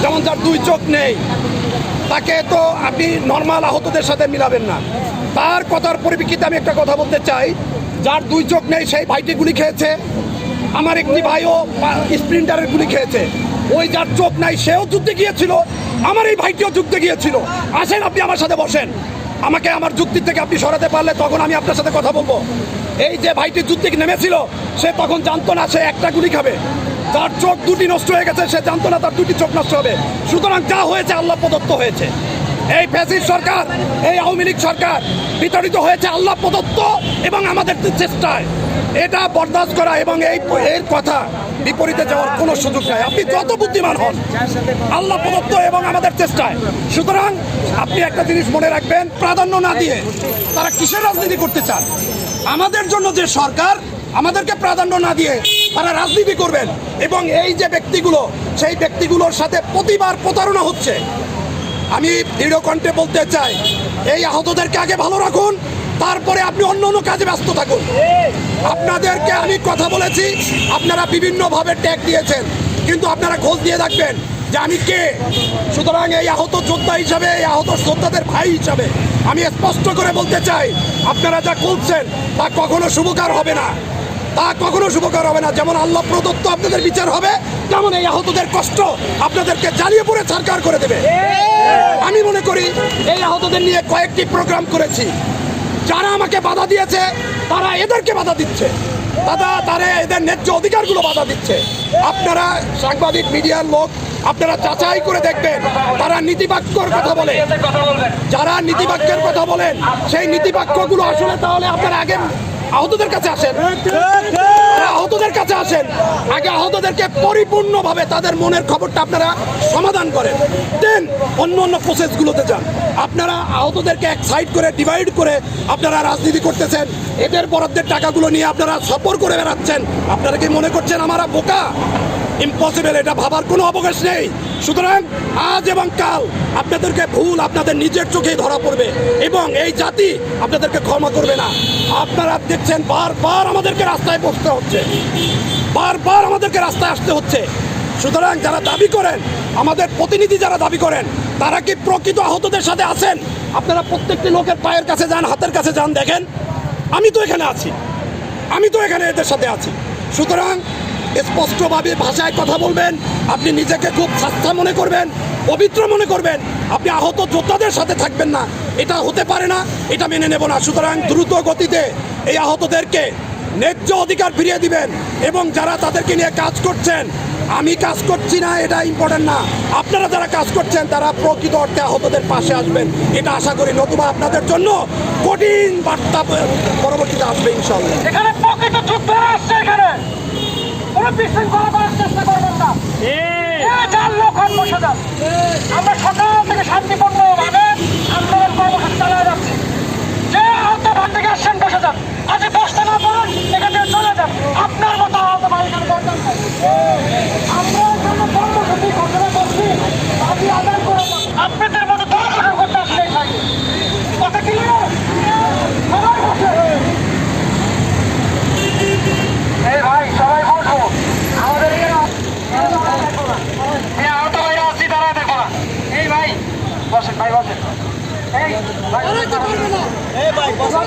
যেমন যার দুই চোখ নেই, তাকে তো আপনি নর্মাল আহতদের সাথে মিলাবেন না। তার কথার পরিপ্রেক্ষিতে আমি একটা কথা বলতে চাই, যার দুই চোখ নেই সেই ভাইটি গুলি খেয়েছে, আমার একটি ভাইও স্প্রিন্টারের গুলি খেয়েছে। ওই যার চোখ নাই সেও যুদ্ধে গিয়েছিল, আমার এই ভাইটিও যুদ্ধে গিয়েছিল। আসেন আপনি আমার সাথে বসেন, আমাকে আমার যুক্তি থেকে আপনি সরাতে পারলে তখন আমি আপনার সাথে কথা বলবো। এই যে ভাইটি যুদ্ধে নেমেছিল সে তখন জানতো না সে একটা গুলি খাবে, তার চোখ দুটি নষ্ট হয়ে গেছে, সে জানতো না তার দুটি চোখ নষ্ট হবে। সুতরাং যা হয়েছে আল্লাহ প্রদত্ত হয়েছে। এই ফ্যাসিস্ট সরকার, এই আওয়ামী লীগ সরকার বিতাড়িত হয়েছে আল্লাহ প্রদত্ত এবং আমাদের চেষ্টায়। এটা বরদাস্ত করা এবং এর কথা বিপরীতে যাওয়ার কোনো সুযোগ নাই। আপনি যত বুদ্ধিমান হন, আল্লাহ প্রদত্ত এবং আমাদের চেষ্টায়। সুতরাং আপনি একটা জিনিস মনে রাখবেন, প্রাধান্য না দিয়ে তারা কিসের রাজনীতি করতে চান? আমাদের জন্য যে সরকার, আমাদেরকে প্রাধান্য না দিয়ে তারা রাজনীতি করবেন। এবং এই যে ব্যক্তিগুলো, সেই ব্যক্তিগুলোর সাথে প্রতিবার প্রতারণা হচ্ছে। আমি দৃঢ় কণ্ঠে বলতে চাই, এই আহতদেরকে আগে ভালো রাখুন, তারপরে আপনি অন্য অন্য কাজে ব্যস্ত থাকুন। আপনাদেরকে আমি কথা বলেছি, আপনারা বিভিন্নভাবে ট্যাগ দিয়েছেন, কিন্তু আপনারা খোঁজ দিয়ে রাখবেন যে আমি কে। সুতরাং এই আহত যোদ্ধা হিসাবে, এই আহত যোদ্ধাদের ভাই হিসাবে আমি স্পষ্ট করে বলতে চাই, আপনারা যা করছেন তা কখনো শুভকার হবে না, তা কখনো শুভকার হবে না। যেমন আল্লাহ প্রদত্ত আপনাদের বিচার হবে, তেমন এই আহতদের কষ্ট আপনাদেরকে জ্বালিয়ে পড়ে ছারখার করে দেবে। আমি মনে করি এই আহতদের নিয়ে কয়েকটি প্রোগ্রাম করেছি। যারা আমাকে বাধা দিয়েছে তারা এদেরকে বাধা দিচ্ছে, তারা এদের ন্যায্য অধিকারগুলো বাধা দিচ্ছে। আপনারা সাংবাদিক মিডিয়ার লোক, আপনারা যাচাই করে দেখবেন তারা নীতিবাক্যর কথা বলে। যারা নীতিবাক্যের কথা বলেন সেই নীতিবাক্যগুলো আসলে, তাহলে আপনারা আগে আহতদের কাছে আসেন, আহতদের কাছে আসেন, আগে আহতদেরকে পরিপূর্ণভাবে তাদের মনের খবরটা আপনারা সমাধান করেন, দেন অন্য অন্য প্রসেসগুলোতে যান। আপনারা আহতদেরকে এক সাইড করে ডিভাইড করে আপনারা রাজনীতি করতেছেন, এদের বরাদ্দের টাকাগুলো নিয়ে আপনারা সফর করে বেড়াচ্ছেন। আপনারা কি মনে করছেন আমরা বোকা? ইম্পসিবল, এটা ভাবার কোনো অবকাশ নেই। সুতরাং আজ এবং কাল আপনাদেরকে ভুল আপনাদের নিজের চোখেই ধরা পড়বে এবং এই জাতি আপনাদেরকে ক্ষমা করবে না। আপনারা দেখছেন বারবার আমাদেরকে রাস্তায় বসতে হচ্ছে, বারবার আমাদেরকে রাস্তায় আসতে হচ্ছে। সুতরাং যারা দাবি করেন, আমাদের প্রতিনিধি যারা দাবি করেন, তারা কি প্রকৃত আহতদের সাথে আছেন? আপনারা প্রত্যেকটি লোকের পায়ের কাছে যান, হাতের কাছে যান, দেখেন আমি তো এখানে আছি, আমি তো এখানে এদের সাথে আছি। সুতরাং স্পষ্টভাবে ভাষায় কথা বলবেন। আপনি নিজেকে খুব সস্তা মনে করবেন, পবিত্র মনে করবেন, আপনি আহত যোদ্ধাদের সাথে থাকবেন না, এটা হতে পারে না, এটা মেনে নেব না। সুতরাং দ্রুত গতিতে এই আহতদেরকে ন্যায্য অধিকার ফিরিয়ে দিবেন এবং যারা তাদেরকে নিয়ে কাজ করছেন, আমি কাজ করছি না এটা ইম্পর্টেন্ট না, আপনারা যারা কাজ করছেন তারা প্রকৃত অর্থে আহতদের পাশে আসবেন, এটা আশা করি। নতুবা আপনাদের জন্য কঠিন বার্তা পরবর্তীতে আসবে ইনশাআল্লাহ। এখানে প্রকৃত যোদ্ধারা আসছে, এখানে কোনো বিশৃঙ্খলা করার চেষ্টা করবেন না। যার লোক হাত বসে যান, আমরা সকাল থেকে শান্তিপূর্ণভাবে আন্দোলন কর্মসূচি চালিয়ে যাচ্ছি। যে আহত ভাই থেকে আসছেন বসে যান, আজ বসতে না পারেন এখান থেকে চলে যান। আপনার মতো আহত ভাই এখানে দরকার নেই। আমরা এখানে কর্মসূচি ঘোষণা করছি, দাবি আদায় করে যান। আপনাদের মতো দর্শন করতে আসলেই থাকে কথা কি সবাই বসে। এই ভাই সবাই বসবো, আমাদের আহত ভাইরা আসছি, তারা দেখো না। এই ভাই বসেন, ভাই বসেন। এই ভাই বসেন।